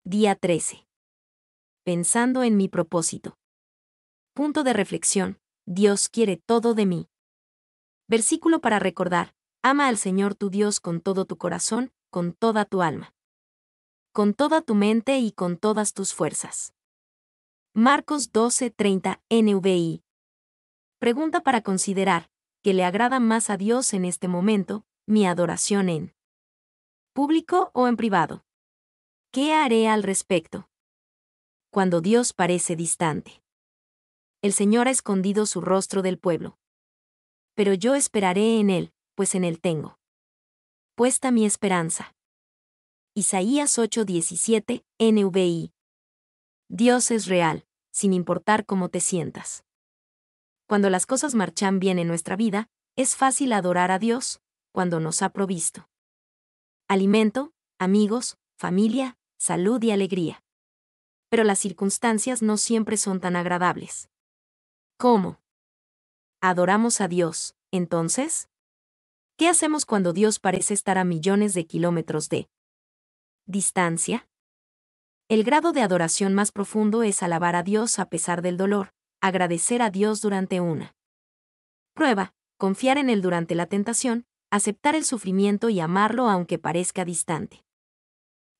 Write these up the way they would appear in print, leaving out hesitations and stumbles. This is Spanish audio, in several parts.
Día 13. Pensando en mi propósito. Punto de reflexión. Dios quiere todo de mí. Versículo para recordar. Ama al Señor tu Dios con todo tu corazón, con toda tu alma, con toda tu mente y con todas tus fuerzas. Marcos 12:30 NVI. Pregunta para considerar. ¿Qué le agrada más a Dios en este momento? ¿Mi adoración en público o en privado? ¿Qué haré al respecto? Cuando Dios parece distante. El Señor ha escondido su rostro del pueblo. Pero yo esperaré en Él, pues en Él tengo puesta mi esperanza. Isaías 8:17 NVI. Dios es real, sin importar cómo te sientas. Cuando las cosas marchan bien en nuestra vida, es fácil adorar a Dios, cuando nos ha provisto alimento, amigos, familia, salud y alegría. Pero las circunstancias no siempre son tan agradables. ¿Cómo adoramos a Dios, entonces? ¿Qué hacemos cuando Dios parece estar a millones de kilómetros de distancia? El grado de adoración más profundo es alabar a Dios a pesar del dolor, agradecer a Dios durante una prueba, confiar en Él durante la tentación, aceptar el sufrimiento y amarlo aunque parezca distante.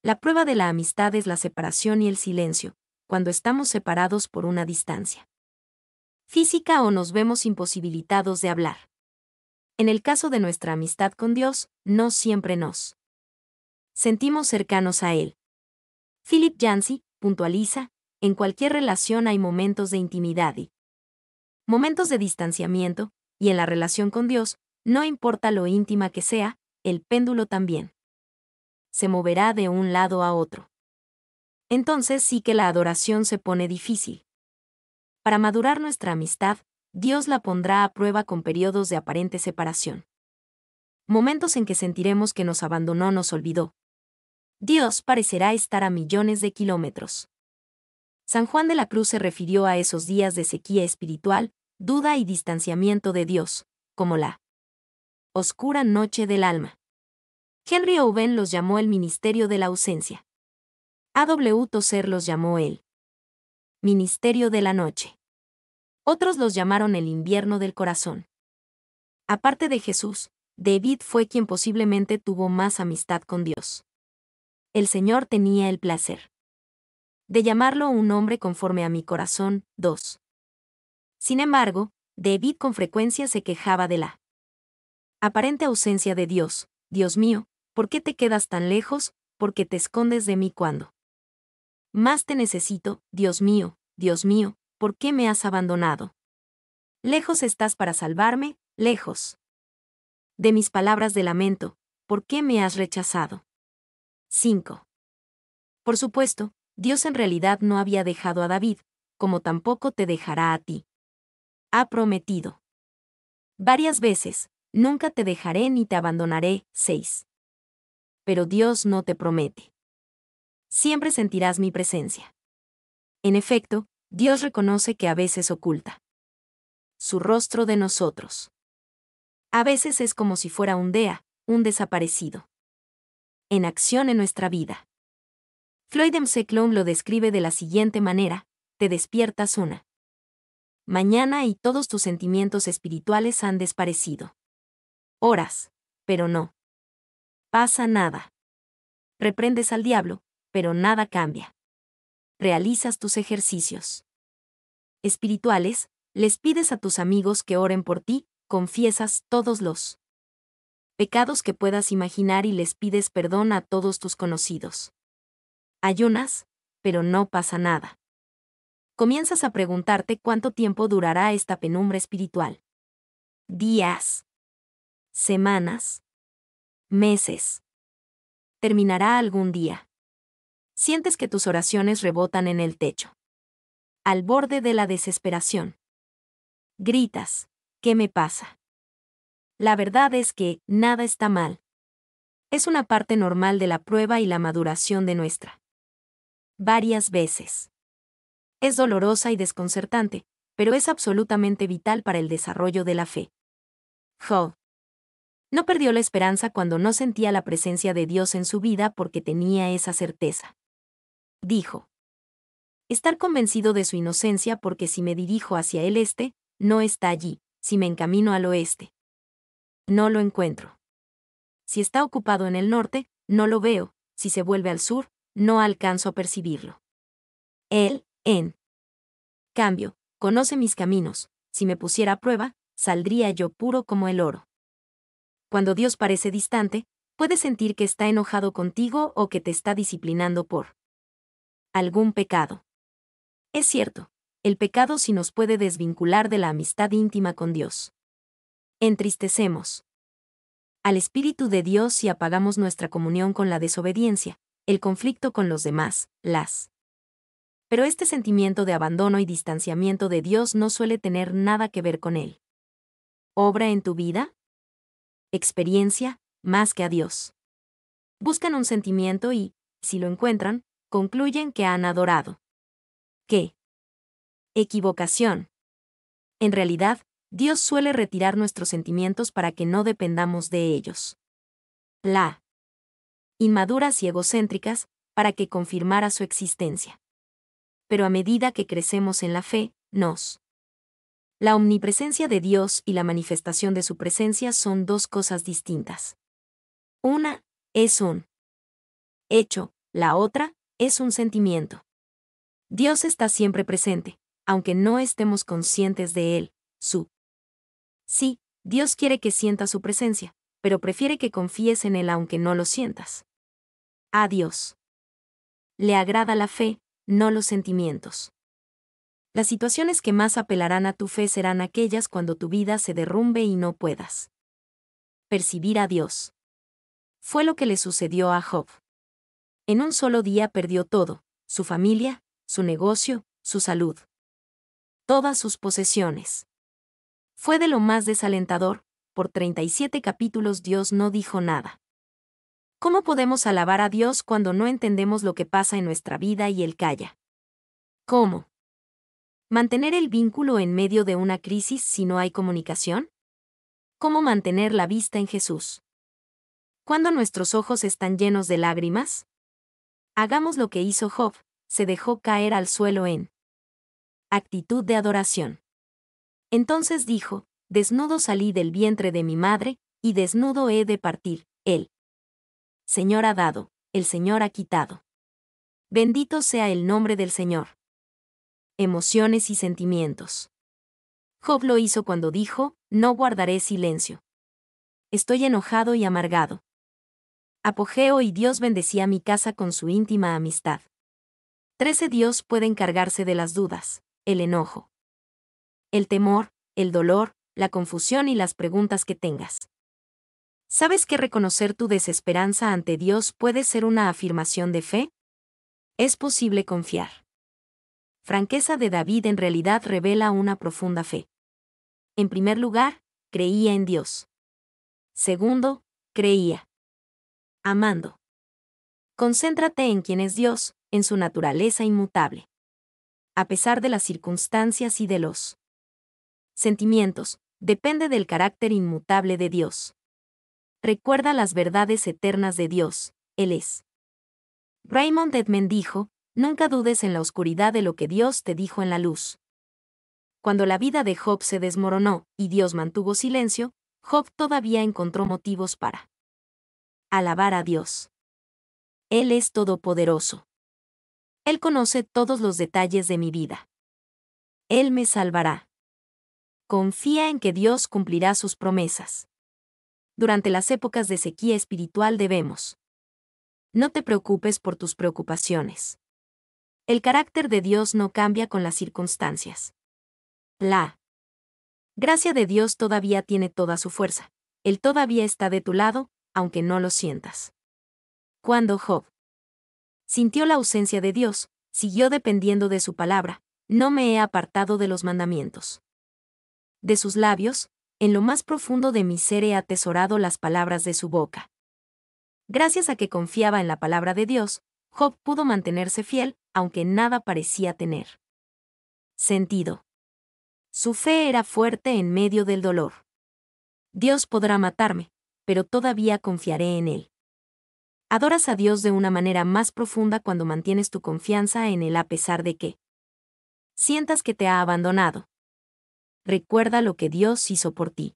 La prueba de la amistad es la separación y el silencio, cuando estamos separados por una distancia física o nos vemos imposibilitados de hablar. En el caso de nuestra amistad con Dios, no siempre nos sentimos cercanos a Él. Philip Yancey puntualiza, en cualquier relación hay momentos de intimidad y momentos de distanciamiento, y en la relación con Dios, no importa lo íntima que sea, el péndulo también se moverá de un lado a otro. Entonces sí que la adoración se pone difícil. Para madurar nuestra amistad, Dios la pondrá a prueba con periodos de aparente separación. Momentos en que sentiremos que nos abandonó, nos olvidó. Dios parecerá estar a millones de kilómetros. San Juan de la Cruz se refirió a esos días de sequía espiritual, duda y distanciamiento de Dios, como la oscura noche del alma. Henry Owen los llamó el ministerio de la ausencia. A.W. Tozer los llamó el ministerio de la noche. Otros los llamaron el invierno del corazón. Aparte de Jesús, David fue quien posiblemente tuvo más amistad con Dios. El Señor tenía el placer de llamarlo un hombre conforme a mi corazón. 2. Sin embargo, David con frecuencia se quejaba de la aparente ausencia de Dios. Dios mío, ¿por qué te quedas tan lejos? ¿Por qué te escondes de mí cuando más te necesito? Dios mío, ¿por qué me has abandonado? Lejos estás para salvarme, lejos de mis palabras de lamento, ¿por qué me has rechazado? 5. Por supuesto, Dios en realidad no había dejado a David, como tampoco te dejará a ti. Ha prometido varias veces, nunca te dejaré ni te abandonaré. 6. Pero Dios no te promete. Siempre sentirás mi presencia. En efecto, Dios reconoce que a veces oculta su rostro de nosotros. A veces es como si fuera un DEA, un desaparecido en acción en nuestra vida. Floyd M. Clown lo describe de la siguiente manera: te despiertas una mañana y todos tus sentimientos espirituales han desaparecido. Oras, pero no pasa nada. Reprendes al diablo, pero nada cambia. Realizas tus ejercicios espirituales, les pides a tus amigos que oren por ti, confiesas todos los pecados que puedas imaginar y les pides perdón a todos tus conocidos. Ayunas, pero no pasa nada. Comienzas a preguntarte cuánto tiempo durará esta penumbra espiritual. Días, semanas, meses. Terminará algún día. Sientes que tus oraciones rebotan en el techo. Al borde de la desesperación. Gritas, ¿qué me pasa? La verdad es que nada está mal. Es una parte normal de la prueba y la maduración de nuestra. Varias veces. Es dolorosa y desconcertante, pero es absolutamente vital para el desarrollo de la fe. Job no perdió la esperanza cuando no sentía la presencia de Dios en su vida porque tenía esa certeza. dijo. Estar convencido de su inocencia porque si me dirijo hacia el este, no está allí, si me encamino al oeste. No lo encuentro. Si está ocupado en el norte, no lo veo, si se vuelve al sur, no alcanzo a percibirlo. Él, en cambio, conoce mis caminos, si me pusiera a prueba, saldría yo puro como el oro. Cuando Dios parece distante, puedes sentir que está enojado contigo o que te está disciplinando por algún pecado. Es cierto, el pecado sí nos puede desvincular de la amistad íntima con Dios. Entristecemos al Espíritu de Dios si apagamos nuestra comunión con la desobediencia, el conflicto con los demás, Pero este sentimiento de abandono y distanciamiento de Dios no suele tener nada que ver con Él. ¿Obra en tu vida? Experiencia, más que a Dios. Buscan un sentimiento y, si lo encuentran, concluyen que han adorado. ¿Qué? Equivocación. En realidad, Dios suele retirar nuestros sentimientos para que no dependamos de ellos. Inmaduras y egocéntricas, para que confirmara su existencia. Pero a medida que crecemos en la fe, la omnipresencia de Dios y la manifestación de su presencia son dos cosas distintas. Una es un hecho, la otra es un sentimiento. Dios está siempre presente, aunque no estemos conscientes de Él, Sí, Dios quiere que sientas su presencia, pero prefiere que confíes en Él aunque no lo sientas. A Dios le agrada la fe, no los sentimientos. Las situaciones que más apelarán a tu fe serán aquellas cuando tu vida se derrumbe y no puedas percibir a Dios. Fue lo que le sucedió a Job. En un solo día perdió todo, su familia, su negocio, su salud, todas sus posesiones. Fue de lo más desalentador, por 37 capítulos Dios no dijo nada. ¿Cómo podemos alabar a Dios cuando no entendemos lo que pasa en nuestra vida y Él calla? ¿Cómo mantener el vínculo en medio de una crisis si no hay comunicación? ¿Cómo mantener la vista en Jesús cuando nuestros ojos están llenos de lágrimas? Hagamos lo que hizo Job, se dejó caer al suelo en actitud de adoración. Entonces dijo, desnudo salí del vientre de mi madre, y desnudo he de partir, el Señor ha dado, el Señor ha quitado. Bendito sea el nombre del Señor. Emociones y sentimientos. Job lo hizo cuando dijo, no guardaré silencio. Estoy enojado y amargado. Apogeo y Dios bendecía mi casa con su íntima amistad. 13 Dios puede encargarse de las dudas, el enojo, el temor, el dolor, la confusión y las preguntas que tengas. ¿Sabes que reconocer tu desesperanza ante Dios puede ser una afirmación de fe? Es posible confiar. Franqueza de David en realidad revela una profunda fe. En primer lugar, creía en Dios. Segundo, creía. Amando. Concéntrate en quién es Dios, en su naturaleza inmutable. A pesar de las circunstancias y de los sentimientos, depende del carácter inmutable de Dios. Recuerda las verdades eternas de Dios, Él es. Raymond Edmond dijo, nunca dudes en la oscuridad de lo que Dios te dijo en la luz. Cuando la vida de Job se desmoronó y Dios mantuvo silencio, Job todavía encontró motivos para alabar a Dios. Él es todopoderoso. Él conoce todos los detalles de mi vida. Él me salvará. Confía en que Dios cumplirá sus promesas. Durante las épocas de sequía espiritual debemos. No te preocupes por tus preocupaciones. El carácter de Dios no cambia con las circunstancias. La gracia de Dios todavía tiene toda su fuerza. Él todavía está de tu lado, aunque no lo sientas. Cuando Job sintió la ausencia de Dios, siguió dependiendo de su palabra, no me he apartado de los mandamientos. De sus labios, en lo más profundo de mi ser he atesorado las palabras de su boca. Gracias a que confiaba en la palabra de Dios, Job pudo mantenerse fiel, aunque nada parecía tener sentido. Su fe era fuerte en medio del dolor. Dios podrá matarme, pero todavía confiaré en Él. Adoras a Dios de una manera más profunda cuando mantienes tu confianza en Él a pesar de que sientas que te ha abandonado. Recuerda lo que Dios hizo por ti.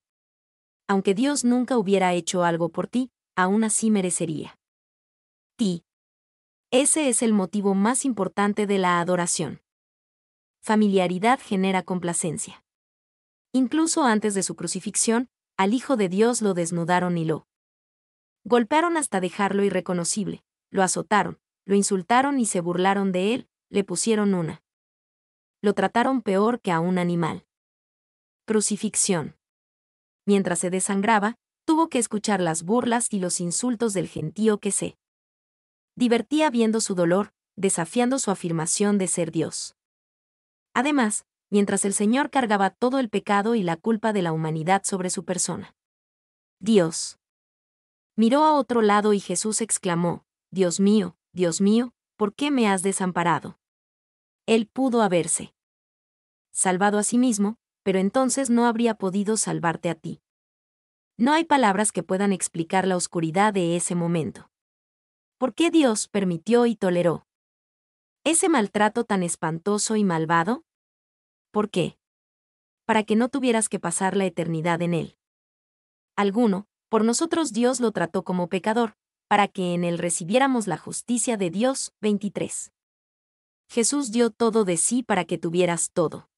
Aunque Dios nunca hubiera hecho algo por ti, aún así merecería ti. Ese es el motivo más importante de la adoración. Familiaridad genera complacencia. Incluso antes de su crucifixión, al Hijo de Dios lo desnudaron y lo golpearon hasta dejarlo irreconocible, lo azotaron, lo insultaron y se burlaron de él, le pusieron una. Lo trataron peor que a un animal. Crucifixión. Mientras se desangraba, tuvo que escuchar las burlas y los insultos del gentío que se divertía viendo su dolor, desafiando su afirmación de ser Dios. Además, mientras el Señor cargaba todo el pecado y la culpa de la humanidad sobre su persona. Dios miró a otro lado y Jesús exclamó, Dios mío, ¿por qué me has desamparado? Él pudo haberse salvado a sí mismo, pero entonces no habría podido salvarte a ti. No hay palabras que puedan explicar la oscuridad de ese momento. ¿Por qué Dios permitió y toleró ese maltrato tan espantoso y malvado? ¿Por qué? Para que no tuvieras que pasar la eternidad en él. Por nosotros Dios lo trató como pecador, para que en él recibiéramos la justicia de Dios. 23. Jesús dio todo de sí para que tuvieras todo.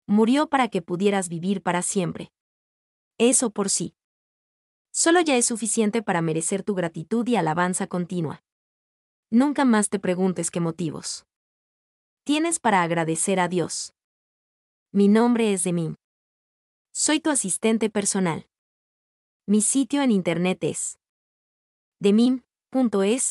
Murió para que pudieras vivir para siempre. Eso por sí solo ya es suficiente para merecer tu gratitud y alabanza continua. Nunca más te preguntes qué motivos tienes para agradecer a Dios. Mi nombre es Demim. Soy tu asistente personal. Mi sitio en internet es demim.es.tl.